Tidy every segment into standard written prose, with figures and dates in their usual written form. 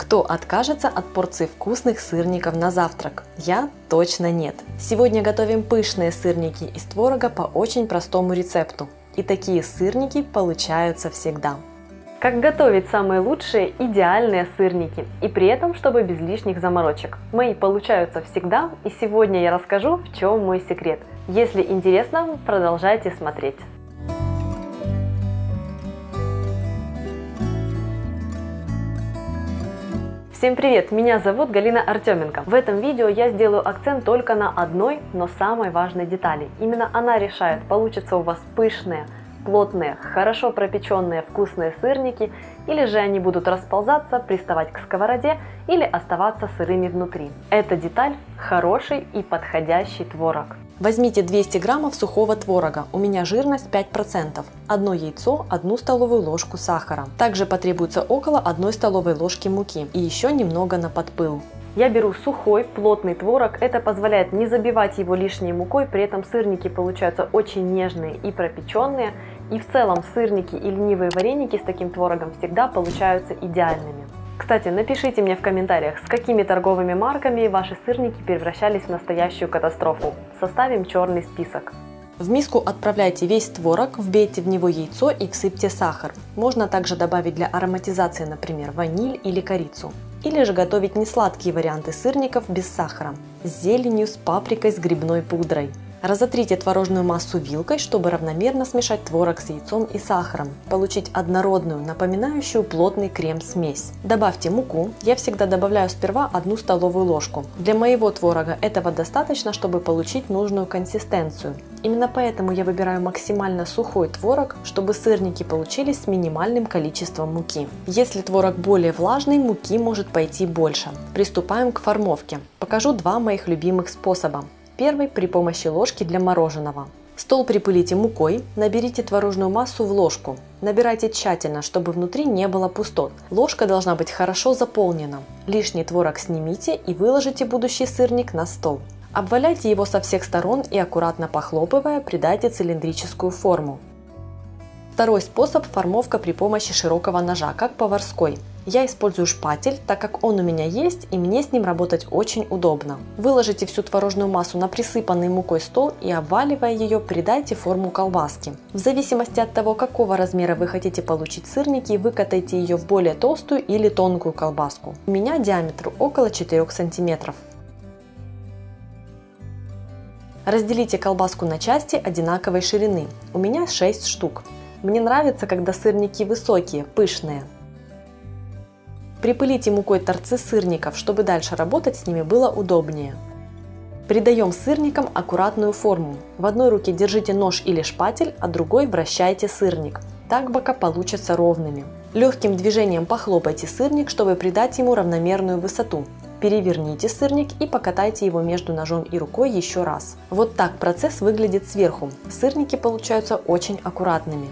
Кто откажется от порции вкусных сырников на завтрак? Я точно нет. Сегодня готовим пышные сырники из творога по очень простому рецепту. И такие сырники получаются всегда. Как готовить самые лучшие идеальные сырники и при этом, чтобы без лишних заморочек? Мои получаются всегда, и сегодня я расскажу, в чем мой секрет. Если интересно, продолжайте смотреть. Всем привет! Меня зовут Галина Артеменко. В этом видео я сделаю акцент только на одной, но самой важной детали. Именно она решает, получится у вас пышные, плотные, хорошо пропеченные вкусные сырники, или же они будут расползаться, приставать к сковороде или оставаться сырыми внутри. Эта деталь – хороший и подходящий творог. Возьмите 200 граммов сухого творога, у меня жирность 5%, одно яйцо, 1 столовую ложку сахара. Также потребуется около 1 столовой ложки муки и еще немного на подпыл. Я беру сухой, плотный творог, это позволяет не забивать его лишней мукой, при этом сырники получаются очень нежные и пропеченные. И в целом сырники и ленивые вареники с таким творогом всегда получаются идеальными. Кстати, напишите мне в комментариях, с какими торговыми марками ваши сырники превращались в настоящую катастрофу. Составим черный список. В миску отправляйте весь творог, вбейте в него яйцо и всыпьте сахар. Можно также добавить для ароматизации, например, ваниль или корицу. Или же готовить несладкие варианты сырников без сахара, с зеленью, с паприкой, с грибной пудрой. Разотрите творожную массу вилкой, чтобы равномерно смешать творог с яйцом и сахаром, получить однородную, напоминающую плотный крем-смесь. Добавьте муку, я всегда добавляю сперва 1 столовую ложку. Для моего творога этого достаточно, чтобы получить нужную консистенцию. Именно поэтому я выбираю максимально сухой творог, чтобы сырники получились с минимальным количеством муки. Если творог более влажный, муки может пойти больше. Приступаем к формовке. Покажу 2 моих любимых способа. Первый при помощи ложки для мороженого. Стол припылите мукой, наберите творожную массу в ложку. Набирайте тщательно, чтобы внутри не было пустот. Ложка должна быть хорошо заполнена. Лишний творог снимите и выложите будущий сырник на стол. Обваляйте его со всех сторон и аккуратно похлопывая, придайте цилиндрическую форму. Второй способ – формовка при помощи широкого ножа, как поварской. Я использую шпатель, так как он у меня есть и мне с ним работать очень удобно. Выложите всю творожную массу на присыпанный мукой стол и, обваливая ее, придайте форму колбаски. В зависимости от того, какого размера вы хотите получить сырники, выкатайте ее в более толстую или тонкую колбаску. У меня диаметр около 4 см. Разделите колбаску на части одинаковой ширины. У меня 6 штук. Мне нравится, когда сырники высокие, пышные. Припылите мукой торцы сырников, чтобы дальше работать с ними было удобнее. Придаем сырникам аккуратную форму. В одной руке держите нож или шпатель, а другой вращайте сырник. Так бока получатся ровными. Легким движением похлопайте сырник, чтобы придать ему равномерную высоту. Переверните сырник и покатайте его между ножом и рукой еще раз. Вот так процесс выглядит сверху. Сырники получаются очень аккуратными.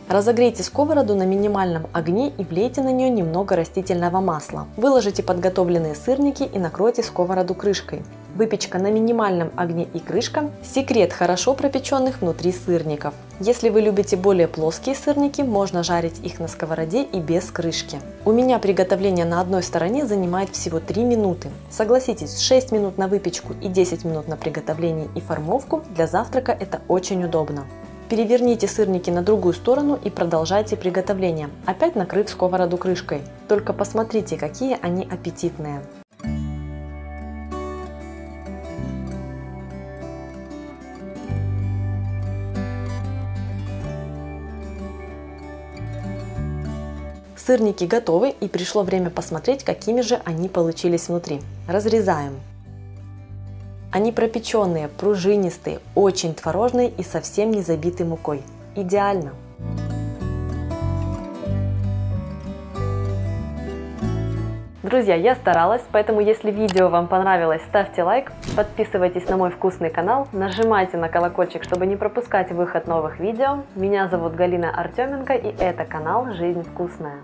Разогрейте сковороду на минимальном огне и влейте на нее немного растительного масла. Выложите подготовленные сырники и накройте сковороду крышкой. Выпечка на минимальном огне и крышка – секрет хорошо пропеченных внутри сырников. Если вы любите более плоские сырники, можно жарить их на сковороде и без крышки. У меня приготовление на одной стороне занимает всего 3 минуты. Согласитесь, 6 минут на выпечку и 10 минут на приготовление и формовку для завтрака это очень удобно. Переверните сырники на другую сторону и продолжайте приготовление, опять накрыв сковороду крышкой. Только посмотрите, какие они аппетитные. Сырники готовы, и пришло время посмотреть, какими же они получились внутри. Разрезаем. Они пропеченные, пружинистые, очень творожные и совсем не забиты мукой. Идеально! Друзья, я старалась, поэтому если видео вам понравилось, ставьте лайк, подписывайтесь на мой вкусный канал, нажимайте на колокольчик, чтобы не пропускать выход новых видео. Меня зовут Галина Артеменко, и это канал «Жизнь вкусная».